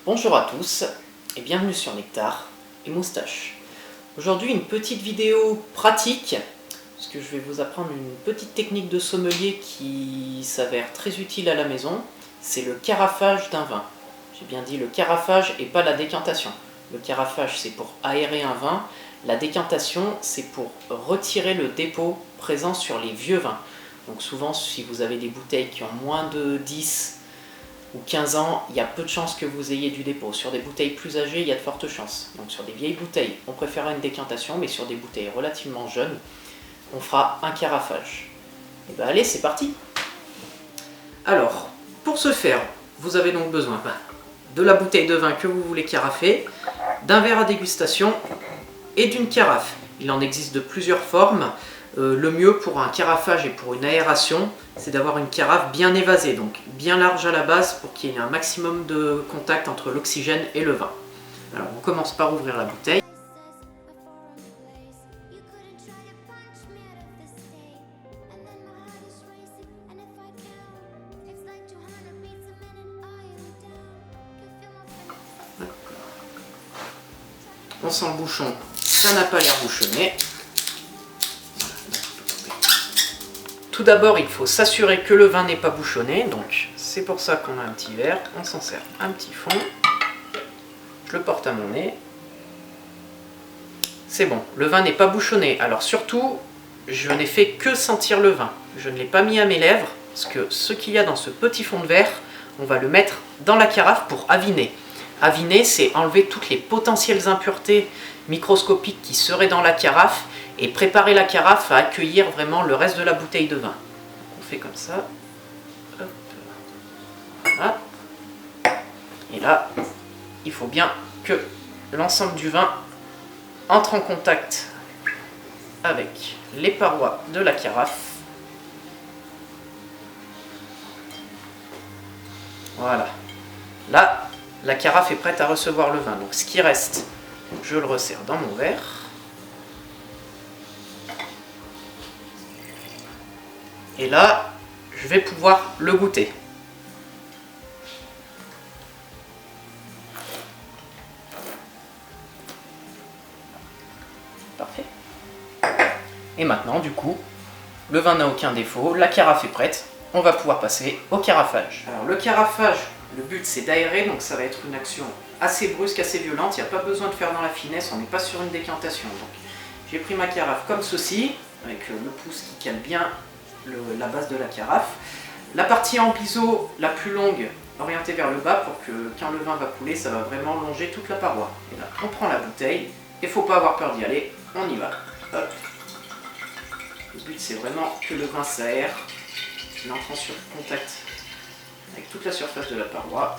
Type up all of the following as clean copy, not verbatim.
Bonjour à tous et bienvenue sur Nectar et Moustache. Aujourd'hui une petite vidéo pratique, parce que je vais vous apprendre une petite technique de sommelier qui s'avère très utile à la maison. C'est le carafage d'un vin. J'ai bien dit le carafage et pas la décantation. Le carafage c'est pour aérer un vin, la décantation c'est pour retirer le dépôt présent sur les vieux vins. Donc souvent si vous avez des bouteilles qui ont moins de 10 ou 15 ans, il y a peu de chances que vous ayez du dépôt. Sur des bouteilles plus âgées, il y a de fortes chances. Donc sur des vieilles bouteilles, on préférera une décantation, mais sur des bouteilles relativement jeunes, on fera un carafage. Et bien allez, c'est parti. Alors, pour ce faire, vous avez donc besoin de la bouteille de vin que vous voulez carafer, d'un verre à dégustation et d'une carafe. Il en existe de plusieurs formes. Le mieux pour un carafage et pour une aération, c'est d'avoir une carafe bien évasée, donc bien large à la base pour qu'il y ait un maximum de contact entre l'oxygène et le vin. Alors on commence par ouvrir la bouteille. On sent le bouchon, ça n'a pas l'air bouchonné. Tout d'abord, il faut s'assurer que le vin n'est pas bouchonné, donc c'est pour ça qu'on a un petit verre, on s'en sert un petit fond, je le porte à mon nez, c'est bon, le vin n'est pas bouchonné. Alors surtout, je n'ai fait que sentir le vin, je ne l'ai pas mis à mes lèvres, parce que ce qu'il y a dans ce petit fond de verre, on va le mettre dans la carafe pour aviner. Aviner, c'est enlever toutes les potentielles impuretés microscopiques qui seraient dans la carafe, et préparer la carafe à accueillir vraiment le reste de la bouteille de vin. On fait comme ça. Hop. Voilà. Et là, il faut bien que l'ensemble du vin entre en contact avec les parois de la carafe. Voilà. Là, la carafe est prête à recevoir le vin. Donc ce qui reste, je le resserre dans mon verre. Et là, je vais pouvoir le goûter. Parfait. Et maintenant, du coup, le vin n'a aucun défaut, la carafe est prête. On va pouvoir passer au carafage. Alors le carafage, le but c'est d'aérer, donc ça va être une action assez brusque, assez violente. Il n'y a pas besoin de faire dans la finesse, on n'est pas sur une décantation. Donc j'ai pris ma carafe comme ceci, avec le pouce qui cale bien la base de la carafe. La partie en biseau la plus longue orientée vers le bas pour que quand le vin va couler, ça va vraiment longer toute la paroi. Et là, on prend la bouteille, et il ne faut pas avoir peur d'y aller, on y va. Hop. Le but c'est vraiment que le vin s'aère, qu'il entre en contact avec toute la surface de la paroi.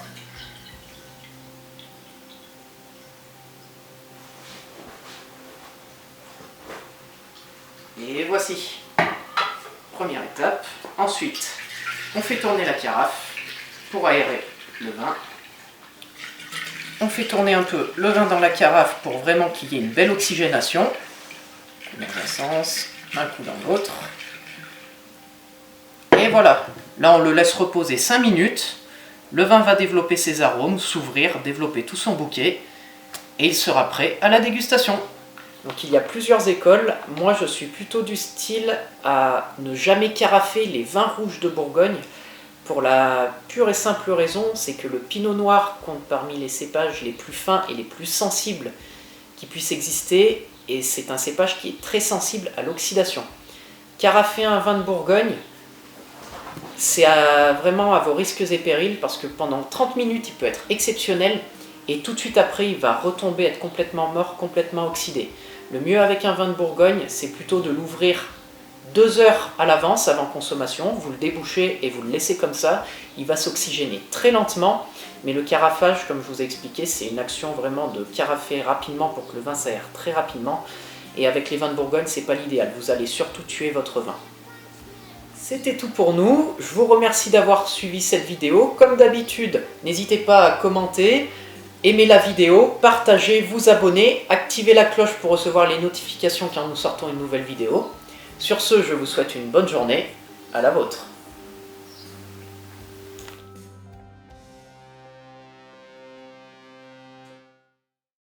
Et voici. Première étape. Ensuite, on fait tourner la carafe pour aérer le vin. On fait tourner un peu le vin dans la carafe pour vraiment qu'il y ait une belle oxygénation. Dans un sens, un coup dans l'autre. Et voilà. Là, on le laisse reposer 5 minutes. Le vin va développer ses arômes, s'ouvrir, développer tout son bouquet. Et il sera prêt à la dégustation. Donc il y a plusieurs écoles. Moi je suis plutôt du style à ne jamais carafer les vins rouges de Bourgogne pour la pure et simple raison, c'est que le pinot noir compte parmi les cépages les plus fins et les plus sensibles qui puissent exister, et c'est un cépage qui est très sensible à l'oxydation. Carafer un vin de Bourgogne, c'est vraiment à vos risques et périls, parce que pendant 30 minutes il peut être exceptionnel, et tout de suite après il va retomber, être complètement mort, complètement oxydé. Le mieux avec un vin de Bourgogne, c'est plutôt de l'ouvrir 2 heures à l'avance avant consommation, vous le débouchez et vous le laissez comme ça, il va s'oxygéner très lentement, mais le carafage, comme je vous ai expliqué, c'est une action vraiment de carafer rapidement pour que le vin s'aère très rapidement, et avec les vins de Bourgogne, c'est pas l'idéal, vous allez surtout tuer votre vin. C'était tout pour nous, je vous remercie d'avoir suivi cette vidéo. Comme d'habitude, n'hésitez pas à commenter, aimez la vidéo, partagez, vous abonnez, activez la cloche pour recevoir les notifications quand nous sortons une nouvelle vidéo. Sur ce, je vous souhaite une bonne journée, à la vôtre.